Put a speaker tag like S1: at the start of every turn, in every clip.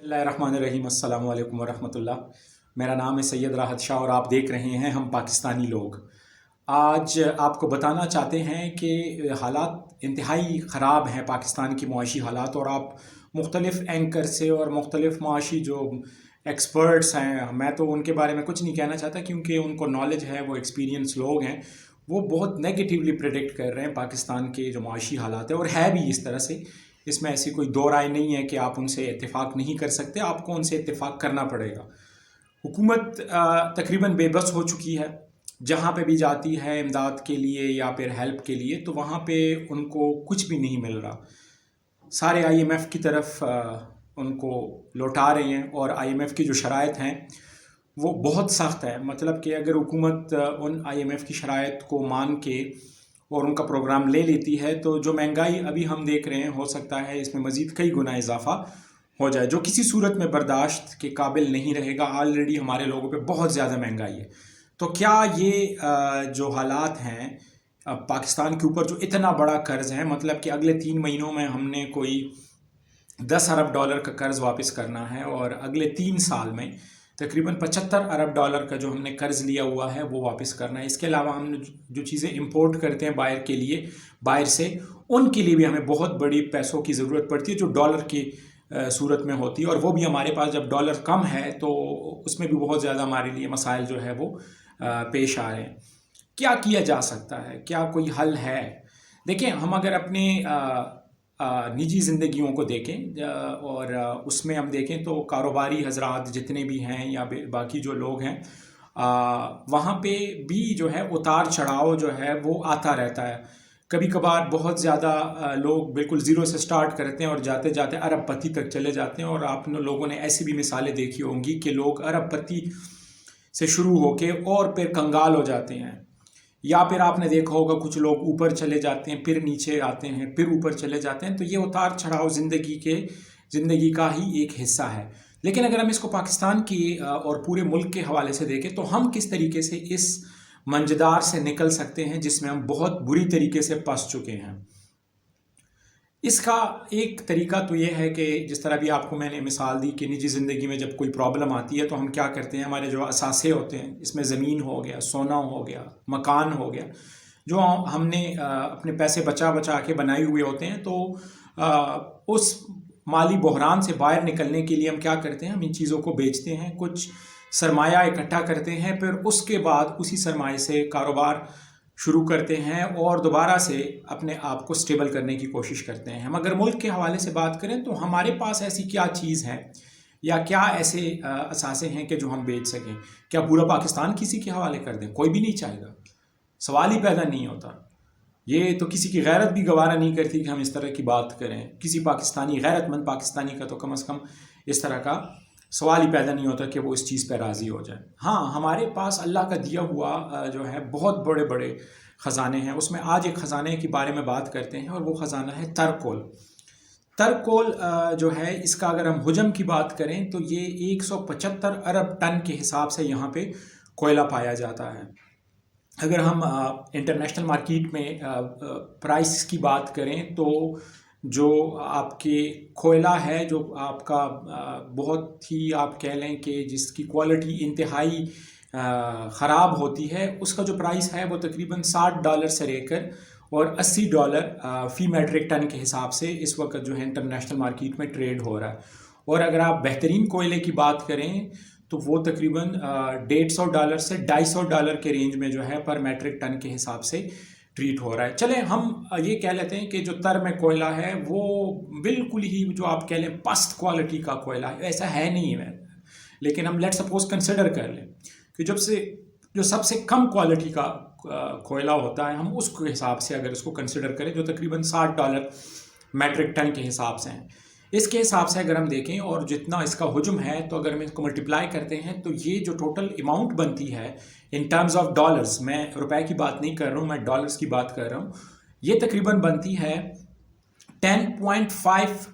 S1: بسم اللہ الرحمن الرحیم، السلام علیکم ورحمۃ اللہ۔ میرا نام ہے سید راحت شاہ اور آپ دیکھ رہے ہیں ہم پاکستانی لوگ۔ آج آپ کو بتانا چاہتے ہیں کہ حالات انتہائی خراب ہیں، پاکستان کی معاشی حالات، اور آپ مختلف اینکر سے اور مختلف معاشی جو ایکسپرٹس ہیں، میں تو ان کے بارے میں کچھ نہیں کہنا چاہتا کیونکہ ان کو نالج ہے، وہ ایکسپیرینس لوگ ہیں، وہ بہت نیگیٹیولی پریڈکٹ کر رہے ہیں پاکستان کے جو معاشی حالات ہیں، اور ہے بھی اس طرح سے۔ اس میں ایسی کوئی دو رائے نہیں ہے کہ آپ ان سے اتفاق نہیں کر سکتے، آپ کو ان سے اتفاق کرنا پڑے گا۔ حکومت تقریباً بے بس ہو چکی ہے، جہاں پہ بھی جاتی ہے امداد کے لیے یا پھر ہیلپ کے لیے تو وہاں پہ ان کو کچھ بھی نہیں مل رہا۔ سارے IMF کی طرف ان کو لوٹا رہے ہیں، اور IMF کی جو شرائط ہیں وہ بہت سخت ہے۔ مطلب کہ اگر حکومت ان IMF کی شرائط کو مان کے اور ان کا پروگرام لے لیتی ہے تو جو مہنگائی ابھی ہم دیکھ رہے ہیں، ہو سکتا ہے اس میں مزید کئی گنا اضافہ ہو جائے، جو کسی صورت میں برداشت کے قابل نہیں رہے گا۔ آلریڈی ہمارے لوگوں پہ بہت زیادہ مہنگائی ہے، تو کیا یہ جو حالات ہیں پاکستان کے اوپر جو اتنا بڑا قرض ہے، مطلب کہ اگلے 3 مہینوں میں ہم نے کوئی $10 ارب کا قرض واپس کرنا ہے، اور اگلے 3 سال میں تقریباً $75 ارب کا جو ہم نے قرض لیا ہوا ہے وہ واپس کرنا ہے۔ اس کے علاوہ ہم جو چیزیں امپورٹ کرتے ہیں باہر کے لیے، باہر سے، ان کے لیے بھی ہمیں بہت بڑی پیسوں کی ضرورت پڑتی ہے جو ڈالر کی صورت میں ہوتی ہے، اور وہ بھی ہمارے پاس جب ڈالر کم ہے تو اس میں بھی بہت زیادہ ہمارے لیے مسائل جو ہے وہ پیش آ رہے ہیں۔ کیا کیا جا سکتا ہے؟ کیا کوئی حل ہے؟ دیکھیں، ہم اگر اپنے نجی زندگیوں کو دیکھیں اور اس میں ہم دیکھیں تو کاروباری حضرات جتنے بھی ہیں یا باقی جو لوگ ہیں، وہاں پہ بھی جو ہے اتار چڑھاؤ جو ہے وہ آتا رہتا ہے۔ کبھی کبھار بہت زیادہ لوگ بالکل زیرو سے سٹارٹ کرتے ہیں اور جاتے جاتے ارب پتی تک چلے جاتے ہیں، اور آپ لوگوں نے ایسی بھی مثالیں دیکھی ہوں گی کہ لوگ ارب پتی سے شروع ہو کے اور پھر کنگال ہو جاتے ہیں، یا پھر آپ نے دیکھا ہوگا کچھ لوگ اوپر چلے جاتے ہیں، پھر نیچے آتے ہیں، پھر اوپر چلے جاتے ہیں۔ تو یہ اتار چڑھاؤ زندگی کا ہی ایک حصہ ہے۔ لیکن اگر ہم اس کو پاکستان کی اور پورے ملک کے حوالے سے دیکھیں تو ہم کس طریقے سے اس منجدار سے نکل سکتے ہیں جس میں ہم بہت بری طریقے سے پھنس چکے ہیں۔ اس کا ایک طریقہ تو یہ ہے کہ جس طرح بھی آپ کو میں نے مثال دی کہ نجی زندگی میں جب کوئی پرابلم آتی ہے تو ہم کیا کرتے ہیں، ہمارے جو اثاثے ہوتے ہیں، اس میں زمین ہو گیا، سونا ہو گیا، مکان ہو گیا، جو ہم نے اپنے پیسے بچا بچا کے بنائے ہوئے ہوتے ہیں، تو اس مالی بحران سے باہر نکلنے کے لیے ہم کیا کرتے ہیں، ہم ان چیزوں کو بیچتے ہیں، کچھ سرمایہ اکٹھا کرتے ہیں، پھر اس کے بعد اسی سرمایہ سے کاروبار شروع کرتے ہیں اور دوبارہ سے اپنے آپ کو سٹیبل کرنے کی کوشش کرتے ہیں۔ ہم اگر ملک کے حوالے سے بات کریں تو ہمارے پاس ایسی کیا چیز ہے یا کیا ایسے اثاثے ہیں کہ جو ہم بیچ سکیں؟ کیا پورا پاکستان کسی کے حوالے کر دیں؟ کوئی بھی نہیں چاہے گا، سوال ہی پیدا نہیں ہوتا۔ یہ تو کسی کی غیرت بھی گوارا نہیں کرتی کہ ہم اس طرح کی بات کریں۔ کسی پاکستانی، غیرت مند پاکستانی کا تو کم از کم اس طرح کا سوال ہی پیدا نہیں ہوتا کہ وہ اس چیز پہ راضی ہو جائے۔ ہاں، ہمارے پاس اللہ کا دیا ہوا جو ہے بہت بڑے بڑے خزانے ہیں۔ اس میں آج ایک خزانے کے بارے میں بات کرتے ہیں، اور وہ خزانہ ہے ترکول۔ ترکول جو ہے، اس کا اگر ہم حجم کی بات کریں تو یہ 175 ارب ٹن کے حساب سے یہاں پہ کوئلہ پایا جاتا ہے۔ اگر ہم انٹرنیشنل مارکیٹ میں پرائس کی بات کریں تو جو آپ کے کوئلہ ہے، جو آپ کا بہت ہی آپ کہہ لیں کہ جس کی کوالٹی انتہائی خراب ہوتی ہے، اس کا جو پرائس ہے وہ تقریباً $60 سے لے کر اور $80 فی میٹرک ٹن کے حساب سے اس وقت جو ہے انٹرنیشنل مارکیٹ میں ٹریڈ ہو رہا ہے۔ اور اگر آپ بہترین کوئلے کی بات کریں تو وہ تقریباً $150 سے $250 کے رینج میں جو ہے پر میٹرک ٹن کے حساب سے ٹریٹ ہو رہا ہے۔ چلیں ہم یہ کہہ لیتے ہیں کہ جو تر میں کوئلہ ہے وہ بالکل ہی جو آپ کہہ لیں پست کوالٹی کا کوئلہ ہے، ایسا ہے نہیں ہے، لیکن ہم لیٹ سپوز کنسیڈر کر لیں کہ جو سب سے کم کوالٹی کا کوئلہ ہوتا ہے، ہم اس کے حساب سے اگر اس کو کنسیڈر کریں جو تقریباً $60 میٹرک ٹن کے حساب سے ہیں، اس کے حساب سے اگر ہم دیکھیں اور جتنا اس کا حجم ہے تو اگر ہم اس کو ملٹیپلائی کرتے ہیں تو یہ جو ٹوٹل اماؤنٹ بنتی ہے ان ٹرمز آف ڈالرز، میں روپے کی بات نہیں کر رہا ہوں، میں ڈالرز کی بات کر رہا ہوں، یہ تقریباً بنتی ہے 10.5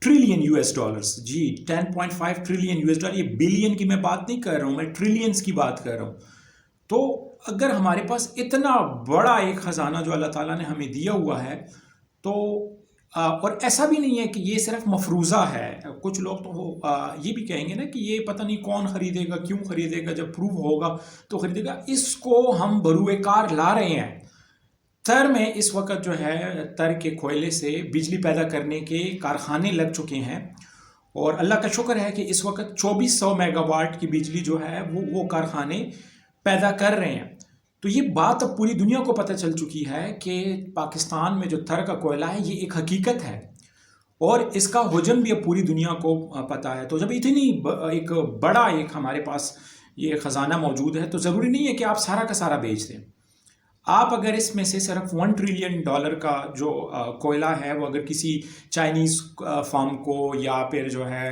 S1: ٹریلین US ڈالرز۔ جی 10.5 ٹریلین US ڈالر، یہ بلین کی میں بات نہیں کر رہا ہوں، میں ٹریلینز کی بات کر رہا ہوں۔ تو اگر ہمارے پاس اتنا بڑا ایک خزانہ جو اللہ تعالیٰ نے ہمیں دیا ہوا ہے، تو اور ایسا بھی نہیں ہے کہ یہ صرف مفروضہ ہے. کچھ لوگ تو یہ بھی کہیں گے نا کہ یہ پتہ نہیں کون خریدے گا، کیوں خریدے گا، جب پروو ہوگا تو خریدے گا. اس کو ہم بروئے کار لا رہے ہیں. تر میں اس وقت جو ہے تر کے کوئلے سے بجلی پیدا کرنے کے کارخانے لگ چکے ہیں، اور اللہ کا شکر ہے کہ اس وقت 2400 میگا واٹ کی بجلی جو ہے وہ کارخانے پیدا کر رہے ہیں. تو یہ بات اب پوری دنیا کو پتہ چل چکی ہے کہ پاکستان میں جو تھر کا کوئلہ ہے یہ ایک حقیقت ہے، اور اس کا حجم بھی اب پوری دنیا کو پتہ ہے. تو جب اتنی ایک بڑا ہمارے پاس یہ خزانہ موجود ہے تو ضروری نہیں ہے کہ آپ سارا کا سارا بیچ دیں. آپ اگر اس میں سے صرف $1 ٹریلین کا جو کوئلہ ہے وہ اگر کسی چائنیز فارم کو، یا پھر جو ہے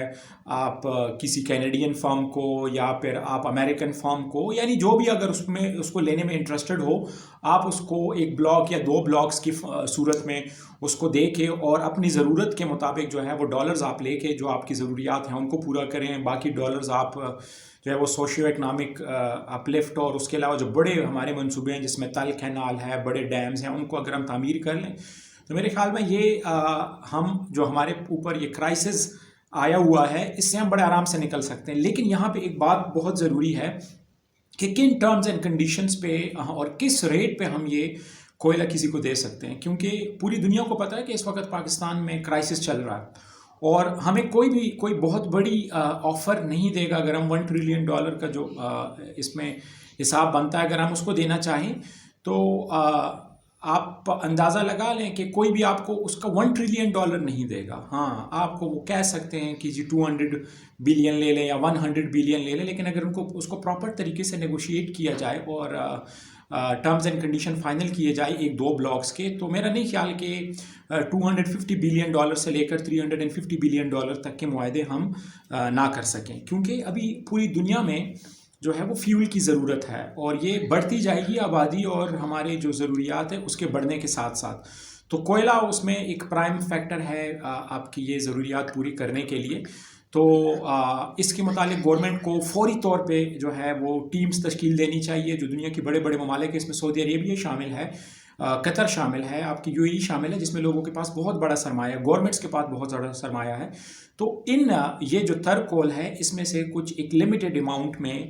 S1: آپ کسی کینیڈین فارم کو، یا پھر آپ امریکن فارم کو، یعنی جو بھی اگر اس کو لینے میں انٹرسٹڈ ہو، آپ اس کو ایک بلاک یا 2 بلاکس کی صورت میں اس کو دے کے اور اپنی ضرورت کے مطابق جو ہے وہ ڈالرز آپ لے کے جو آپ کی ضروریات ہیں ان کو پورا کریں. باقی ڈالرز آپ جو ہے وہ سوشیو اکنامک اپلفٹ، اور اس کے علاوہ جو بڑے ہمارے منصوبے ہیں جس میں تل کینال ہے، بڑے ڈیمز ہیں، ان کو اگر ہم تعمیر کر لیں تو میرے خیال میں یہ ہم جو ہمارے اوپر یہ کرائسس آیا ہوا ہے اس سے ہم بڑے آرام سے نکل سکتے ہیں. لیکن یہاں پہ ایک بات بہت ضروری ہے کہ کن ٹرمز اینڈ کنڈیشنز پہ اور کس ریٹ پہ ہم یہ کوئلہ کسی کو دے سکتے ہیں، کیونکہ پوری دنیا کو پتہ ہے کہ اس وقت پاکستان میں کرائسس چل رہا ہے، اور ہمیں کوئی بہت بڑی آفر نہیں دے گا اگر ہم $1 ٹریلین کا جو اس میں حساب بنتا ہے اگر ہم اس کو دینا چاہیں تو آپ اندازہ لگا لیں کہ کوئی بھی آپ کو اس کا $1 ٹریلین نہیں دے گا. ہاں، آپ کو وہ کہہ سکتے ہیں کہ جی 200 بلین لے لیں یا 100 بلین لے لیں، لیکن اگر اس کو پراپر طریقے سے نیگوشیٹ کیا جائے اور ٹرمز اینڈ کنڈیشن فائنل کیے جائے 1-2 بلاکس کے، تو میرا نہیں خیال کہ $250 بلین سے لے کر $350 بلین تک کے معاہدے ہم نہ کر سکیں، کیونکہ ابھی پوری دنیا میں جو ہے وہ فیول کی ضرورت ہے، اور یہ بڑھتی جائے گی آبادی اور ہمارے جو ضروریات ہیں اس کے بڑھنے کے ساتھ ساتھ. تو کوئلہ اس میں ایک پرائم فیکٹر ہے آپ کی یہ ضروریات پوری کرنے کے لیے. تو اس کے متعلق گورنمنٹ کو فوری طور پہ جو ہے وہ ٹیمز تشکیل دینی چاہیے. جو دنیا کے بڑے بڑے ممالک ہیں، اس میں سعودی عربیہ شامل ہے، قطر شامل ہے، آپ کی UAE شامل ہے، جس میں لوگوں کے پاس بہت بڑا سرمایہ ہے، گورنمنٹس کے پاس بہت بڑا سرمایہ ہے. تو یہ جو تر کول ہے اس میں سے کچھ ایک لمیٹڈ اماؤنٹ میں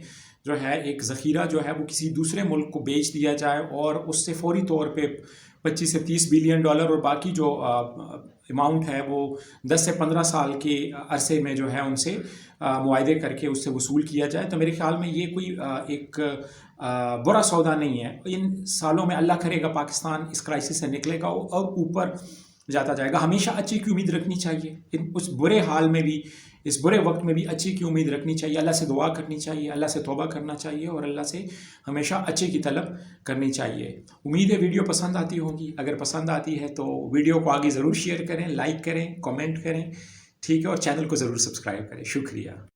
S1: جو ہے ایک ذخیرہ جو ہے وہ کسی دوسرے ملک کو بیچ دیا جائے، اور اس سے فوری طور پہ 25 سے 30 بلین اور باقی جو اماؤنٹ ہے وہ 10 سے 15 سال کے عرصے میں جو ہے ان سے معاہدے کر کے اس سے وصول کیا جائے. تو میرے خیال میں یہ کوئی ایک برا سودا نہیں ہے. ان سالوں میں اللہ کرے گا پاکستان اس کرائسس سے نکلے گا اور اوپر جاتا جائے گا. ہمیشہ اچھی کی امید رکھنی چاہیے، اس برے حال میں بھی، اس برے وقت میں بھی اچھی کی امید رکھنی چاہیے. اللہ سے دعا کرنی چاہیے، اللہ سے توبہ کرنا چاہیے، اور اللہ سے ہمیشہ اچھے کی طلب کرنی چاہیے. امید ہے ویڈیو پسند آتی ہوگی. اگر پسند آتی ہے تو ویڈیو کو آگے ضرور شیئر کریں، لائک کریں، کامنٹ کریں، ٹھیک ہے، اور چینل کو ضرور سبسکرائب کریں. شکریہ.